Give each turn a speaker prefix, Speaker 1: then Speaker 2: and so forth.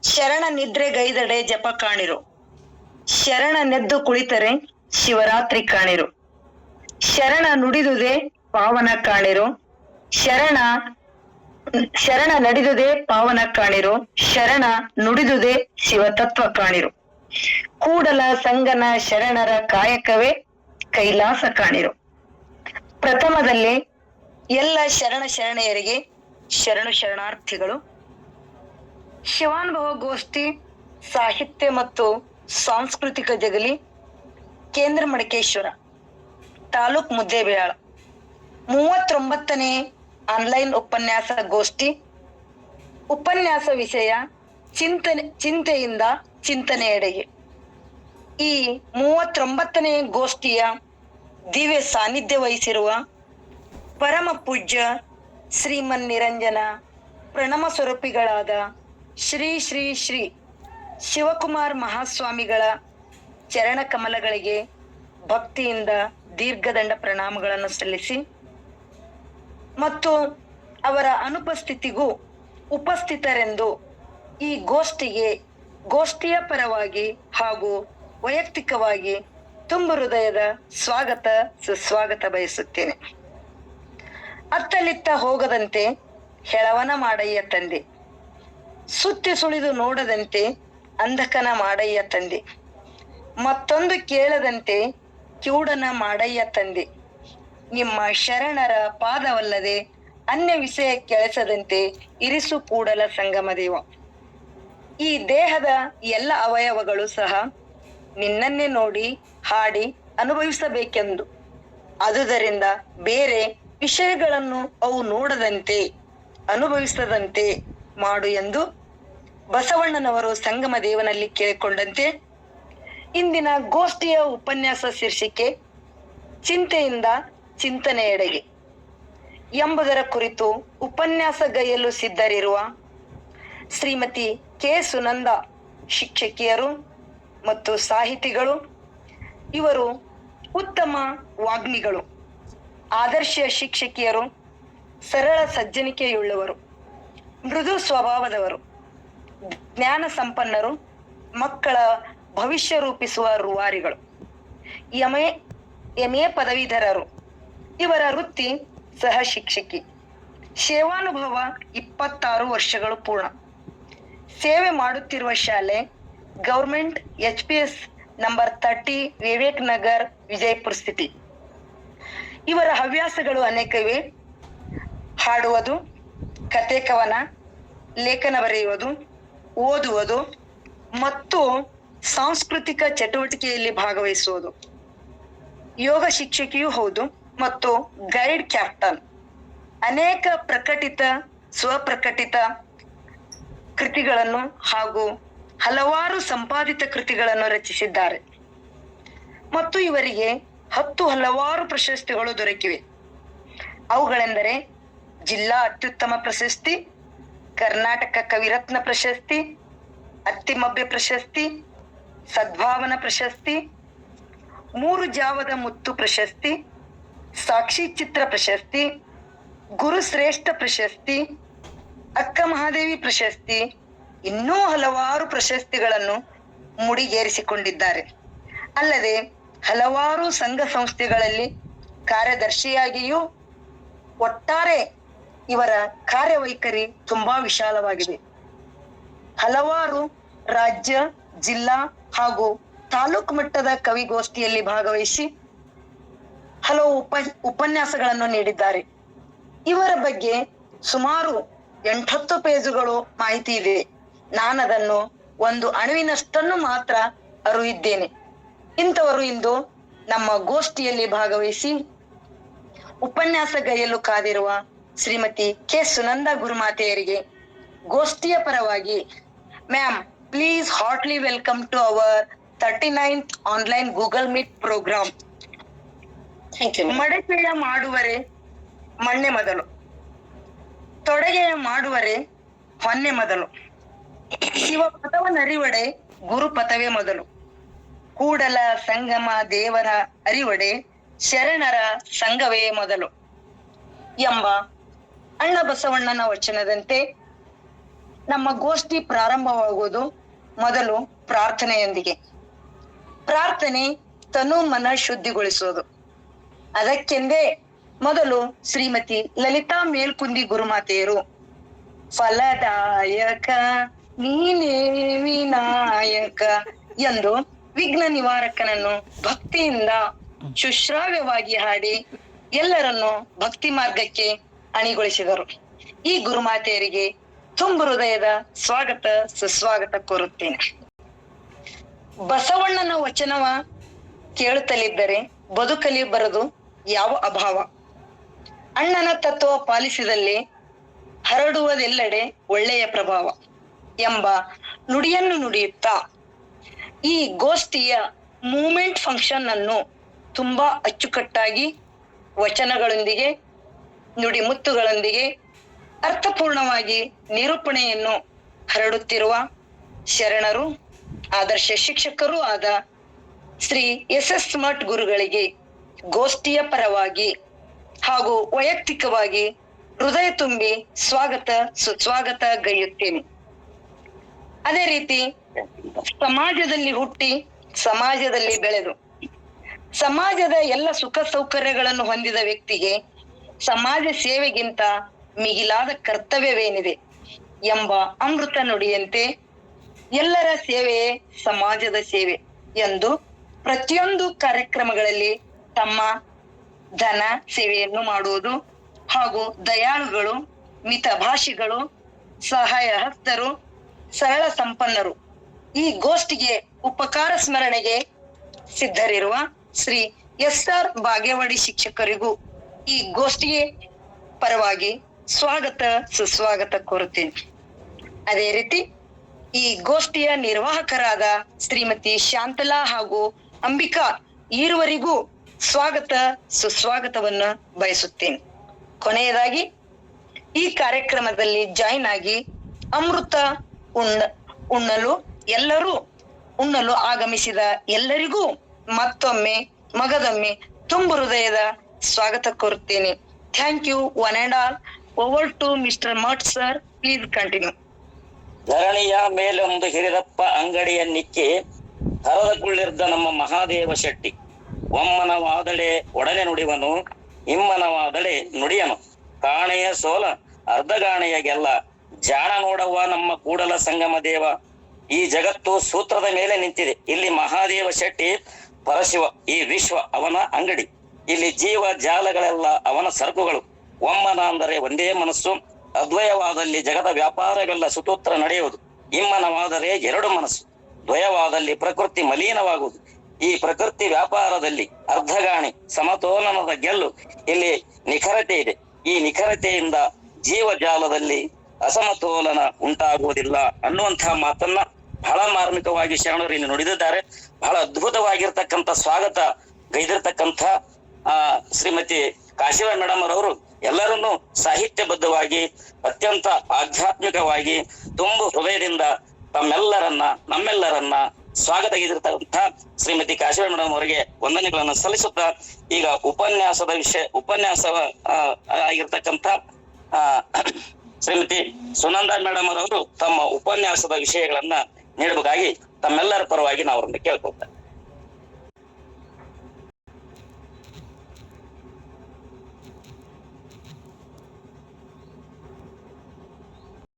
Speaker 1: ಶರಣ ನಿದ್ರೆಗೈದಡೆ ಜಪ ಕಾಣಿರು, ಶರಣನೆದ್ದು ಕುಳಿತರೆ ಶಿವರಾತ್ರಿ ಕಾಣಿರು. ಶರಣ ನುಡಿದುದೇ ಪಾವನ ಕಾಣಿರು, ಶರಣ ನಡೆದುದೇ ಪಾವನ ಕಾಣಿರು, ಶರಣ ನುಡಿದುದೇ ಶಿವತತ್ವ ಕಾಣಿರು. ಕೂಡಲ ಸಂಗನ ಶರಣರ ಕಾಯಕವೇ ಕೈಲಾಸ ಕಾಣಿರು. ಪ್ರಥಮದಲ್ಲಿ ಎಲ್ಲ ಶರಣೆಯರಿಗೆ ಶರಣು ಶರಣಾರ್ಥಿಗಳು. ಶಿವಾನುಭವ ಗೋಷ್ಠಿ ಸಾಹಿತ್ಯ ಮತ್ತು ಸಾಂಸ್ಕೃತಿಕ ಜಗಲಿ, ಕೇಂದ್ರ ಮಡಕೇಶ್ವರ, ತಾಲೂಕ್ ಮುದ್ದೇಬಿಹಾಳ. 39ನೇ ಆನ್ಲೈನ್ ಉಪನ್ಯಾಸ ಗೋಷ್ಠಿ. ಉಪನ್ಯಾಸ ವಿಷಯ ಚಿಂತೆಯಿಂದ ಚಿಂತನೆಯೆಡೆಗೆ. ಈ 39ನೇ ಗೋಷ್ಠಿಯ ದಿವ್ಯ ಸಾನ್ನಿಧ್ಯ ವಹಿಸಿರುವ ಪರಮ ಪೂಜ್ಯ ಶ್ರೀಮನ್ ನಿರಂಜನ ಪ್ರಣಮ ಸ್ವರೂಪಿಗಳಾದ ಶ್ರೀ ಶ್ರೀ ಶ್ರೀ ಶಿವಕುಮಾರ್ ಮಹಾಸ್ವಾಮಿಗಳ ಚರಣ ಕಮಲಗಳಿಗೆ ಭಕ್ತಿಯಿಂದ ದೀರ್ಘದಂಡ ಪ್ರಣಾಮಗಳನ್ನು ಸಲ್ಲಿಸಿ ಮತ್ತು ಅವರ ಅನುಪಸ್ಥಿತಿಗೂ ಉಪಸ್ಥಿತರೆಂದು ಈ ಗೋಷ್ಠಿಯ ಪರವಾಗಿ ಹಾಗೂ ವೈಯಕ್ತಿಕವಾಗಿ ತುಂಬ ಹೃದಯದ ಸ್ವಾಗತ ಸುಸ್ವಾಗತ ಬಯಸುತ್ತೇನೆ. ಅತ್ತಲಿತ್ತ ಹೋಗದಂತೆ ಹೆಳವನ ಮಾಡಯ್ಯ ತಂದೆ, ಸುತ್ತಿ ಸುಳಿದು ನೋಡದಂತೆ ಅಂಧಕನ ಮಾಡಯ್ಯ ತಂದೆ, ಮತ್ತೊಂದು ಕೇಳದಂತೆ ಕಿವುಡನ ಮಾಡಯ್ಯ ತಂದೆ. ನಿಮ್ಮ ಶರಣರ ಪಾದವಲ್ಲದೆ ಅನ್ಯ ವಿಷಯ ಕೆಳಸದಂತೆ ಇರಿಸು ಕೂಡಲ ಸಂಗಮ ದೇವ. ಈ ದೇಹದ ಎಲ್ಲ ಅವಯವಗಳು ಸಹ ನಿನ್ನನ್ನೇ ನೋಡಿ ಹಾಡಿ ಅನುಭವಿಸಬೇಕೆಂದು, ಅದುದರಿಂದ ಬೇರೆ ವಿಷಯಗಳನ್ನು ಅವು ನೋಡದಂತೆ ಅನುಭವಿಸದಂತೆ ಮಾಡು ಎಂದು ಬಸವಣ್ಣನವರು ಸಂಗಮ ದೇವನಲ್ಲಿ ಕೇಳಿಕೊಂಡಂತೆ ಇಂದಿನ ಗೋಷ್ಠಿಯ ಉಪನ್ಯಾಸ ಶೀರ್ಷಿಕೆ ಚಿಂತೆಯಿಂದ ಚಿಂತನೆಯೆಡೆಗೆ ಎಂಬುದರ ಕುರಿತು ಉಪನ್ಯಾಸಗೈಯಲು ಸಿದ್ಧರಿರುವ ಶ್ರೀಮತಿ ಕೆ ಸುನಂದ ಶಿಕ್ಷಕಿಯರು ಮತ್ತು ಸಾಹಿತಿಗಳು. ಇವರು ಉತ್ತಮ ವಾಗ್ಮಿಗಳು, ಆದರ್ಶ ಶಿಕ್ಷಕಿಯರು, ಸರಳ ಸಜ್ಜನಿಕೆಯುಳ್ಳವರು, ಮೃದು ಸ್ವಭಾವದವರು, ಜ್ಞಾನ ಸಂಪನ್ನರು, ಮಕ್ಕಳ ಭವಿಷ್ಯ ರೂಪಿಸುವ ರೂವಾರಿಗಳು, ಎಂಎ ಪದವೀಧರರು. ಇವರ ವೃತ್ತಿ ಸಹ ಶಿಕ್ಷಕಿ. ಸೇವಾನುಭವ 26 ವರ್ಷಗಳು ಪೂರ್ಣ. ಸೇವೆ ಮಾಡುತ್ತಿರುವ ಶಾಲೆ government HPS number 30 Vivek Nagar, Vijayapura city. ಇವರ ಹವ್ಯಾಸಗಳು ಅನೇಕವೇ. ಹಾಡುವುದು, ಕತೆ ಕವನ, ಲೇಖನ ಬರೆಯುವುದು, ಓದುವುದು ಮತ್ತು ಸಾಂಸ್ಕೃತಿಕ ಚಟುವಟಿಕೆಯಲ್ಲಿ ಭಾಗವಹಿಸುವುದು. ಯೋಗ ಶಿಕ್ಷಕಿಯೂ ಹೌದು ಮತ್ತು ಗೈಡ್ ಕ್ಯಾಪ್ಟನ್. ಅನೇಕ ಪ್ರಕಟಿತ ಸ್ವಪ್ರಕಟಿತ ಕೃತಿಗಳನ್ನು ಹಾಗೂ ಹಲವಾರು ಸಂಪಾದಿತ ಕೃತಿಗಳನ್ನು ರಚಿಸಿದ್ದಾರೆ ಮತ್ತು ಇವರಿಗೆ ಹಲವಾರು ಪ್ರಶಸ್ತಿಗಳು ದೊರಕಿವೆ. ಅವುಗಳೆಂದರೆ ಜಿಲ್ಲಾ ಅತ್ಯುತ್ತಮ ಪ್ರಶಸ್ತಿ, ಕರ್ನಾಟಕ ಕವಿರತ್ನ ಪ್ರಶಸ್ತಿ, ಅತ್ತಿಮಬ್ಬೆ ಪ್ರಶಸ್ತಿ, ಸದ್ಭಾವನಾ ಪ್ರಶಸ್ತಿ, 3 ಜಾವದ ಮುತ್ತು ಪ್ರಶಸ್ತಿ, ಸಾಕ್ಷಿ ಚಿತ್ರ ಪ್ರಶಸ್ತಿ, ಗುರುಶ್ರೇಷ್ಠ ಪ್ರಶಸ್ತಿ, ಅಕ್ಕ ಮಹಾದೇವಿ ಪ್ರಶಸ್ತಿ, ಇನ್ನೂ ಹಲವಾರು ಪ್ರಶಸ್ತಿಗಳನ್ನು ಮುಡಿಗೇರಿಸಿಕೊಂಡಿದ್ದಾರೆ. ಅಲ್ಲದೆ ಹಲವಾರು ಸಂಘ ಸಂಸ್ಥೆಗಳಲ್ಲಿ ಕಾರ್ಯದರ್ಶಿಯಾಗಿಯೂ ಒಟ್ಟಾರೆ ಇವರ ಕಾರ್ಯವೈಖರಿ ತುಂಬಾ ವಿಶಾಲವಾಗಿದೆ. ಹಲವಾರು ರಾಜ್ಯ, ಜಿಲ್ಲಾ ಹಾಗೂ ತಾಲೂಕು ಮಟ್ಟದ ಕವಿಗೋಷ್ಠಿಯಲ್ಲಿ ಭಾಗವಹಿಸಿ ಹಲವು ಉಪನ್ಯಾಸಗಳನ್ನು ನೀಡಿದ್ದಾರೆ. ಇವರ ಬಗ್ಗೆ ಸುಮಾರು 8-10 ಪೇಜುಗಳು ಮಾಹಿತಿ ಇದೆ. ನಾನದನ್ನು ಒಂದು ಅಣುವಿನಷ್ಟನ್ನು ಮಾತ್ರ ಅರಿಯಿದ್ದೇನೆ. ಇಂಥವರು ಇಂದು ನಮ್ಮ ಗೋಷ್ಠಿಯಲ್ಲಿ ಭಾಗವಹಿಸಿ ಉಪನ್ಯಾಸಗೈಯಲು ಕಾದಿರುವ ಶ್ರೀಮತಿ ಕೆ ಸುನಂದ ಗುರುಮಾತೆಯರಿಗೆ ಗೋಷ್ಠಿಯ ಪರವಾಗಿ ma'am, please heartily welcome to our 39th online Google Meet programme. ಮಡಕೆಯ ಮಾಡುವರೆ ಮಣ್ಣೆ ಮೊದಲು, ತೊಡಗೆಯ ಮಾಡುವರೆ ಹೊನ್ನೆ ಮೊದಲು, ಶಿವ ಪಥವನರಿವಡೆ ಗುರು ಪಥವೇ ಮೊದಲು, ಕೂಡಲ ಸಂಗಮ ದೇವರ ಅರಿವಡೆ ಶರಣರ ಸಂಘವೇ ಮೊದಲು ಎಂಬ ಅಣ್ಣ ಬಸವಣ್ಣನ ವಚನದಂತೆ ನಮ್ಮ ಗೋಷ್ಠಿ ಪ್ರಾರಂಭವಾಗುವುದು ಮೊದಲು ಪ್ರಾರ್ಥನೆಯೊಂದಿಗೆ. ಪ್ರಾರ್ಥನೆ ತನು ಮನ ಶುದ್ಧಿಗೊಳಿಸೋದು. ಅದಕ್ಕೆಂದೇ ಮೊದಲು ಶ್ರೀಮತಿ ಲಲಿತಾ ಮೇಲ್ಕುಂದಿ ಗುರುಮಾತೆಯರು ಫಲದಾಯಕ ನೀನೇ ವಿನಾಯಕ ಎಂದು ವಿಘ್ನ ನಿವಾರಕನನ್ನು ಭಕ್ತಿಯಿಂದ ಶುಶ್ರಾವ್ಯವಾಗಿ ಹಾಡಿ ಎಲ್ಲರನ್ನು ಭಕ್ತಿ ಮಾರ್ಗಕ್ಕೆ ಅಣಿಗೊಳಿಸಿದರು. ಈ ಗುರುಮಾತೆಯರಿಗೆ ತುಂಬು ಹೃದಯದ ಸ್ವಾಗತ ಸುಸ್ವಾಗತ ಕೋರುತ್ತೇನೆ. ಬಸವಣ್ಣನ ವಚನವ ಕೇಳುತ್ತಲಿದ್ದರೆ ಬದುಕಲಿ ಬರದು ಯಾವ ಅಭಾವ. ಅಣ್ಣನ ತತ್ವ ಪಾಲಿಸಿದಲ್ಲಿ ಹರಡುವುದೆಲ್ಲೆಡೆ ಒಳ್ಳೆಯ ಪ್ರಭಾವ ಎಂಬ ನುಡಿಯನ್ನು ನುಡಿಯುತ್ತಾ ಈ ಗೋಷ್ಠಿಯ ಮೂಮೆಂಟ್ ಫಂಕ್ಷನ್ ಅನ್ನು ತುಂಬಾ ಅಚ್ಚುಕಟ್ಟಾಗಿ ವಚನಗಳೊಂದಿಗೆ ನುಡಿಮುತ್ತುಗಳೊಂದಿಗೆ ಅರ್ಥಪೂರ್ಣವಾಗಿ ನಿರೂಪಣೆಯನ್ನು ಹರಡುತ್ತಿರುವ ಶರಣರು, ಆದರ್ಶ ಶಿಕ್ಷಕರೂ ಆದ ಶ್ರೀ ಎಸ್ ಮಠ್ ಗುರುಗಳಿಗೆ ಗೋಷ್ಠಿಯ ಪರವಾಗಿ ಹಾಗೂ ವೈಯಕ್ತಿಕವಾಗಿ ಹೃದಯ ತುಂಬಿ ಸ್ವಾಗತ ಸುಸ್ವಾಗತ ಗೈಯುತ್ತೇನೆ. ಅದೇ ರೀತಿ ಸಮಾಜದಲ್ಲಿ ಹುಟ್ಟಿ ಸಮಾಜದಲ್ಲಿ ಬೆಳೆದು ಸಮಾಜದ ಎಲ್ಲ ಸುಖ ಸೌಕರ್ಯಗಳನ್ನು ಹೊಂದಿದ ವ್ಯಕ್ತಿಗೆ ಸಮಾಜ ಸೇವೆಗಿಂತ ಮಿಗಿಲಾದ ಕರ್ತವ್ಯವೇನಿದೆ ಎಂಬ ಅಮೃತ ನುಡಿಯಂತೆ ಎಲ್ಲರ ಸೇವೆಯೇ ಸಮಾಜದ ಸೇವೆ ಎಂದು ಪ್ರತಿಯೊಂದು ಕಾರ್ಯಕ್ರಮಗಳಲ್ಲಿ ತಮ್ಮ ಧನ ಸೇವೆಯನ್ನು ಮಾಡುವುದು ಹಾಗೂ ದಯಾಳುಗಳು, ಮಿತಭಾಷಿಗಳು, ಸಹಾಯ ಹಸ್ತರು, ಸರಳ ಸಂಪನ್ನರು ಈ ಗೋಷ್ಠಿಗೆ ಉಪಕಾರ ಸ್ಮರಣೆಗೆ ಸಿದ್ಧರಿರುವ ಶ್ರೀ ಎಸ್.ಆರ್. ಬಾಗೇವಾಡಿ ಶಿಕ್ಷಕರಿಗೂ ಈ ಗೋಷ್ಠಿಗೆ ಪರವಾಗಿ ಸ್ವಾಗತ ಸುಸ್ವಾಗತ ಕೋರುತ್ತೇನೆ. ಅದೇ ರೀತಿ ಈ ಗೋಷ್ಠಿಯ ನಿರ್ವಾಹಕರಾದ ಶ್ರೀಮತಿ ಶಾಂತಲಾ ಹಾಗೂ ಅಂಬಿಕಾ ಈರುವರಿಗೂ ಸ್ವಾಗತ ಸುಸ್ವಾಗತವನ್ನ ಬಯಸುತ್ತೇನೆ. ಕೊನೆಯದಾಗಿ ಈ ಕಾರ್ಯಕ್ರಮದಲ್ಲಿ ಜಾಯಿನ್ ಆಗಿ ಅಮೃತ ಉಣ್ಣಲು ಆಗಮಿಸಿದ ಎಲ್ಲರಿಗೂ ಮತ್ತೊಮ್ಮೆ ಮಗದೊಮ್ಮೆ ತುಂಬು ಹೃದಯದ ಸ್ವಾಗತ ಕೋರುತ್ತೇನೆ. Thank you one and all. Over to mister Math sir, please continue.
Speaker 2: ಧರಣಿಯ ಮೇಲೊಂದು ಹಿರಿದಪ್ಪ ಅಂಗಡಿಯ ನಿಕ್ಕಿ ಹರದಗುಳ್ಳಿರ್ದ ನಮ್ಮ ಮಹಾದೇವ ಶೆಟ್ಟಿ ಒಮ್ಮನವಾದಳೆ ಒಡನೆ ನುಡಿವನು, ಇಮ್ಮನವಾದಳೆ ನುಡಿಯನು. ಕಾಣೆಯ ಸೋಲ ಅರ್ಧಗಾಣೆಯ ಗೆಲ್ಲ, ಜಾಣ ನೋಡವ್ವ ನಮ್ಮ ಕೂಡಲ ಸಂಗಮ ದೇವ. ಈ ಜಗತ್ತು ಸೂತ್ರದ ಮೇಲೆ ನಿಂತಿದೆ. ಇಲ್ಲಿ ಮಹಾದೇವ ಶೆಟ್ಟಿ ಪರಶಿವ, ಈ ವಿಶ್ವ ಅವನ ಅಂಗಡಿ. ಇಲ್ಲಿ ಜೀವ ಜಾಲಗಳೆಲ್ಲ ಅವನ ಸರಕುಗಳು. ಒಮ್ಮನ ಅಂದರೆ ಒಂದೇ ಮನಸ್ಸು, ಅದ್ವಯವಾದಲ್ಲಿ ಜಗದ ವ್ಯಾಪಾರವೆಲ್ಲ ಸುತೂತ್ರ ನಡೆಯುವುದು. ಇಮ್ಮನವಾದರೆ ಎರಡು ಮನಸ್ಸು, ದ್ವಯವಾದಲ್ಲಿ ಪ್ರಕೃತಿ ಮಲೀನವಾಗುವುದು. ಈ ಪ್ರಕೃತಿ ವ್ಯಾಪಾರದಲ್ಲಿ ಅರ್ಧಗಾಣಿ ಸಮತೋಲನದ ಗೆಲ್ಲು. ಇಲ್ಲಿ ನಿಖರತೆ ಇದೆ. ಈ ನಿಖರತೆಯಿಂದ ಜೀವಜಾಲದಲ್ಲಿ ಅಸಮತೋಲನ ಉಂಟಾಗುವುದಿಲ್ಲ ಅನ್ನುವಂತಹ ಮಾತನ್ನ ಬಹಳ ಮಾರ್ಮಿಕವಾಗಿ ಶರಣರು ಇಲ್ಲಿ ನುಡಿದಿದ್ದಾರೆ. ಬಹಳ ಅದ್ಭುತವಾಗಿರ್ತಕ್ಕಂಥ ಸ್ವಾಗತ ಗೈದಿರ್ತಕ್ಕಂಥ ಶ್ರೀಮತಿ ಕಾಶಿಬಾ ಮೇಡಮ್ ಅವರು ಎಲ್ಲರನ್ನೂ ಸಾಹಿತ್ಯಬದ್ಧವಾಗಿ ಅತ್ಯಂತ ಆಧ್ಯಾತ್ಮಿಕವಾಗಿ ತುಂಬು ಹೃದಯದಿಂದ ನಮ್ಮೆಲ್ಲರನ್ನ ಸ್ವಾಗತ ಗೈದಿರ್ತಕ್ಕಂಥ ಶ್ರೀಮತಿ ಕಾಶಿಬಾ ಮೇಡಮ್ ಅವರಿಗೆ ವಂದನೆಗಳನ್ನು ಸಲ್ಲಿಸುತ್ತಾ ಈಗ ಉಪನ್ಯಾಸ ಆಗಿರ್ತಕ್ಕಂಥ ಶ್ರೀಮತಿ ಸುನಂದಾ ಮೇಡಮ್ ಅವರು ತಮ್ಮ ಉಪನ್ಯಾಸದ ವಿಷಯಗಳನ್ನ ನೀಡಬೇಕಾಗಿ ತಮ್ಮೆಲ್ಲರ ಪರವಾಗಿ ನಾವು ಅವರನ್ನು ಕೇಳ್ಕೊಳ್ತೇವೆ.